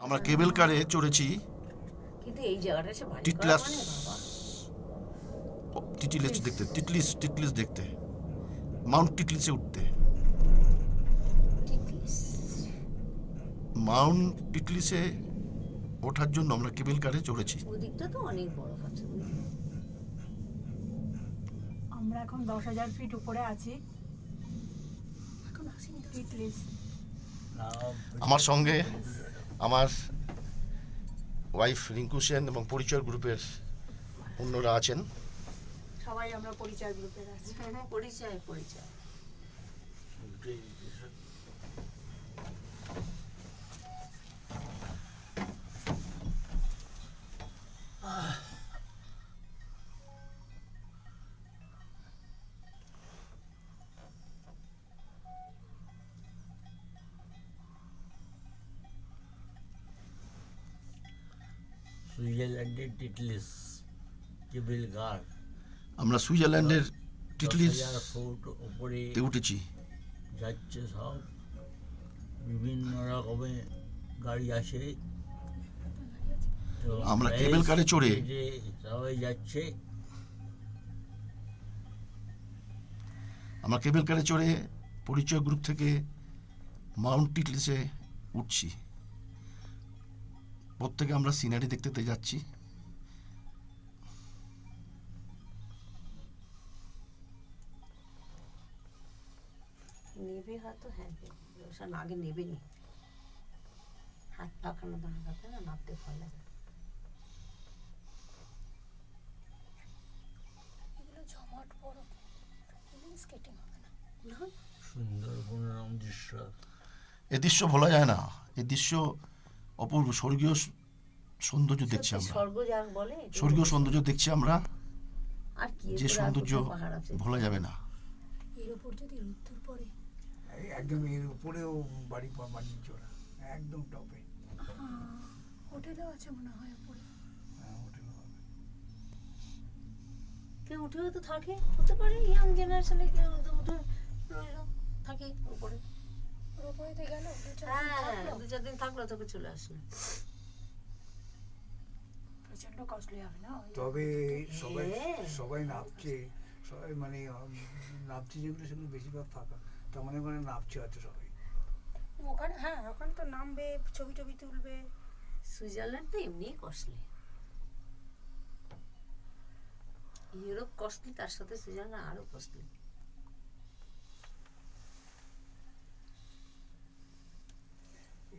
আমরা কেবল কারে চড়েছি কিন্তু এই জায়গাটা সে ভারী টিটলাস মানে বাবা টিটলিস দেখতে টিটলিস দেখতে মাউন্ট টিটলিসে উঠতে টিটলিস মাউন্ট টিটলিসে ওঠার জন্য আমরা কেবল কারে চড়েছি। ওদিকটা তো অনেক বরফ আছে। আমরা এখন 10,000 ফিট উপরে আছি। এখন আসেনি তো। টিটলিস আমার সঙ্গে আমার ওয়াইফ রিঙ্কু সেন এবং পরিচয় গ্রুপের অন্যরা আছেন। সবাই আমরা পরিচয় গ্রুপের আছি। পরিচয় সুইজারল্যান্ডের টিটলিস কেবল কার আমরা সুইজারল্যান্ডের টিটলিস ফুট উপরে উঠেছি। যাচ্ছে সব বিভিন্ন রকমের গাড়ি আসে তো আমরা কেবল কারে চড়ে সবাই যাচ্ছে। আমরা কেবল কারে চড়ে পরিচয় গ্রুপ থেকে মাউন্ট টিটলিসে উঠছি। প্রত্যেকে আমরা সিনারি দেখতে যাচ্ছি। নেবে হয়তো। হ্যাঁ আগে নেবে নি হাত পাকানো দাঁড়াতে না নামতে ভয় লাগে। এগুলো জমাট বরফ, স্কেটিং হবে না। সুন্দরবনের দৃশ্য, এ দৃশ্য ভোলা যায় না। এই দৃশ্য অপূর্ব, স্বর্গীয় সৌন্দর্য দেখছি আমরা। স্বর্গ যার বলে স্বর্গীয় সৌন্দর্য দেখছি আমরা, আর কি যে সৌন্দর্য পাহাড় আছে। ভোলা যাবে না। এর উপর যদি রোদ্দুর পড়ে একদম এর উপরেও বাড়ি বানিয়েছে ওরা, একদম টপে। হোটেলও আছে মনে হয় উপরে। হোটেল হবে। কেউ উঠেও তো থাকে, হতে পারে ইয়াং জেনারেশনে কেউ তো উঠে রইলো থাকে উপরে। রোপওয়েতে গেল হ্যাঁ 2-4 দিন থাকলো তবে চলে আসলো। প্রচন্ড কস্টলি হবে না? তবে সবাই হ্যাঁ। সবাই নামছে, সবাই মানে নামছে যেগুলো সেগুলো বেশিরভাগ ফাঁকা, তার মানে মানে নামছে হয়তো সবাই ওখানে। হ্যাঁ ওখানে তো নামবে, ছবি টবি তুলবে। সুইজারল্যান্ড তো এমনিই কস্টলি, ইউরোপ কস্টলি, তার সাথে সুইজারল্যান্ড আরো কস্টলি।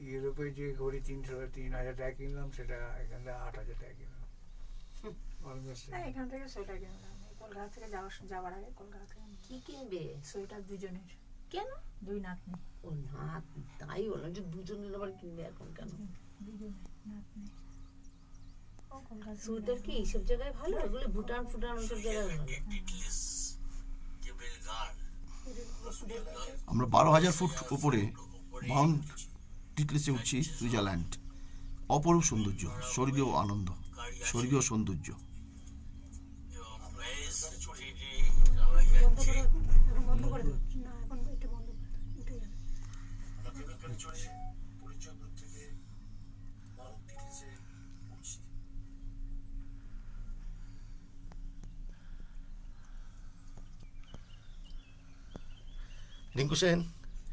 ইউরোপে যে ঘড়ি 3,000 টাকা কিনলাম, সেটা এখানে 8,000 টাকা কিনলাম। অলমোস্ট হ্যাঁ এখান থেকে সোয়েটার কিনলাম কলকাতা থেকে যাওয়ার আগে। কলকাতা থেকে কি কিনবে? সোয়েটার দুজনের। কেন? 2 নাতনি। ও না, তাই বললাম যে দুজনের আবার কিনবে এখন কেন? দুজনের নাতনি। ও কলকাতা সোয়েটার কি এইসব জায়গায় ভালো? এগুলো ভুটান ওইসব জায়গায় ভালো। আমরা 12,000 ফুট উপরে মাউন্ট টিটলিসে উঠছি। সুইজারল্যান্ড অপরূপ সৌন্দর্য, স্বর্গীয় আনন্দ, স্বর্গীয় সৌন্দর্য। বন্ধ করে দাও। না এখন এটা বন্ধ করে দাও, উঠে যাবে। রিঙ্কু সেন,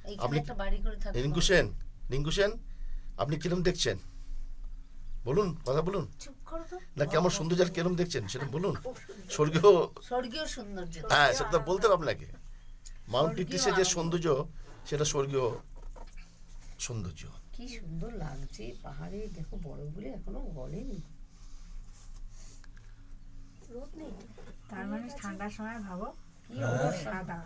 এইখানে আপনি- একটা বাড়ি করে থাকবে। রিঙ্কু সেন আপনি কিরম দেখছেন বলুন, কথা বলুন। চুপ করো তো। না কেমন সৌন্দর্য আর কিরম দেখছেন সেটা বলুন। স্বর্গীয়, স্বর্গীয় সৌন্দর্য। হ্যাঁ সেটা বলতে হবে আপনাকে। মাউন্ট টিটলিসের যে সৌন্দর্য, সেটা স্বর্গীয় সৌন্দর্য। কি সুন্দর লাগছে পাহাড়ে, দেখো বরফগুলো এখনো গলেনি। রোদ নেই তো। তার মানে ঠান্ডার সময় ভাবো কি অবস্থা। সাদা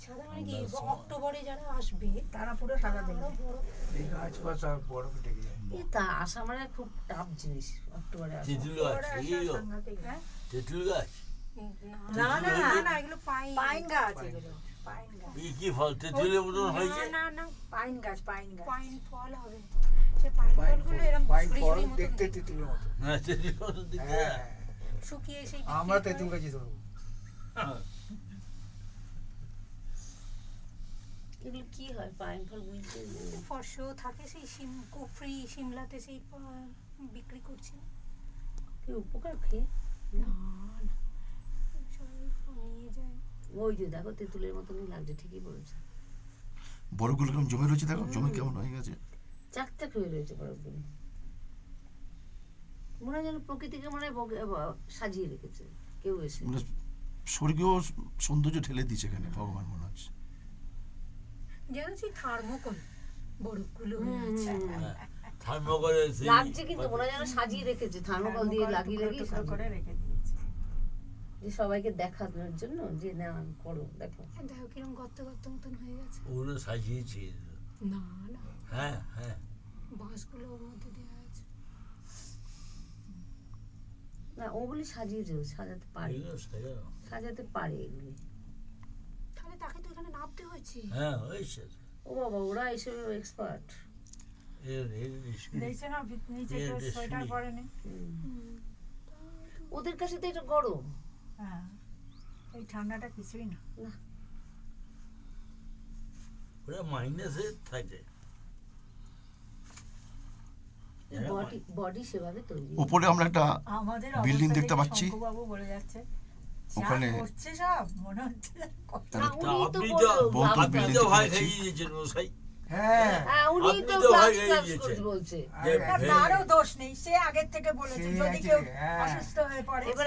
সাদা মানে কি অক্টোবরে যারা আসবে তারা পুরো সাদা দেখবে। এই গাছপাছ আর বরফে ঢেকে যায়। এ তা আসা মানে খুব টাফ জিনিস অক্টোবরে আসা। তেঁতুল গাছ, এই সাংঘাতিক। হ্যাঁ তেঁতুল গাছ, না না না না এগুলো পাইন গাছ, এগুলো পাইন গাছ। এই কি ফল তেঁতুলের মতন হয়েছে? না না পাইন গাছ, পাইন ফল হবে। সে পাইন ফলগুলো এরকম পাইন ফল ঝুড়ি মতো দেখতে তেঁতুলের মতো। হ্যাঁ তেঁতুলের মতন দেখতে। হ্যাঁ, শুকিয়ে সেই আমরা তেঁতুল গাছই ধরবো। এগুলো কি হয় পাইন ফল বুঝতে ফর্সও থাকে সেই কুফরি সিমলাতে সেই বিক্রি করছে কি উপকার খেয়ে না না সবাই নিয়ে যায় ওই যে দেখো তেঁতুলের মতনই লাগছে ঠিকই বলেছে বরফগুলো কেমন জমে রয়েছে দেখো জমে কেমন হয়ে গেছে চাকচাক হয়ে রয়েছে বরফগুলো মনে হয় যেন প্রকৃতিকে মনে হয় সাজিয়ে রেখেছে কেউ এসে মানে স্বর্গীয় সৌন্দর্য ঠেলে দিচ্ছে এখানে ভগবান মনে হচ্ছে যেন সেই থার্মোকল বরফগুলো হয়ে আছে থার্মোকলে লাগছে কিন্তু মনে হয় যেন সাজিয়ে রেখেছে থার্মোকল দিয়ে লাগিয়ে লাগিয়ে করে রেখে দিয়েছে যে সবাইকে দেখানোর জন্য যে না করো দেখো দেখো কিরকম গর্ত গর্ত মতন হয়ে গেছে ওগুলো সাজিয়েছে না না হ্যাঁ হ্যাঁ বাঁশগুলো ওর মধ্যে দেওয়া আছে না ওগুলি সাজিয়েছে সাজাতে পারে এগুলো সাজানো সাজাতে পারে এগুলি তাহলে তাকে তো এখানে নামতে হয়েছে হ্যাঁ হয়েছে ও বাবা ওরা এসবে এক্সপার্ট দেখছে না নিচে কেউ সোয়েটার পরেনি ওদের কাছে তো এটা গরম হ্যাঁ এই ঠান্ডাটা কিছুই না ওরা মাইনাসে থাকে বডি বডি সেভাবে তৈরি উপরে আমরা একটা আমাদের বিল্ডিং অবস্থা দেখতে দেখে পাচ্ছি। শঙ্কুবাবু বলে যাচ্ছে ওখানে ওখানে করছে সব মনে হচ্ছে করতে না, উনি তো আপনি বললো, তো বহুত গ্লাস আপনি building তো দেখতে ভয় পাচ্ছি। খাইয়ে দিয়েছেন মশাই হ্যাঁ হ্যাঁ উনি আপনি তো তো গ্লাস ভয় খেয়ে গ্লাস দিয়েছেন। বলছে না, তারও দোষ নেই সে আগের থেকে বলেছে সেই যদি আছে, কেউ হ্যাঁ। অসুস্থ হয়ে পড়ে এবার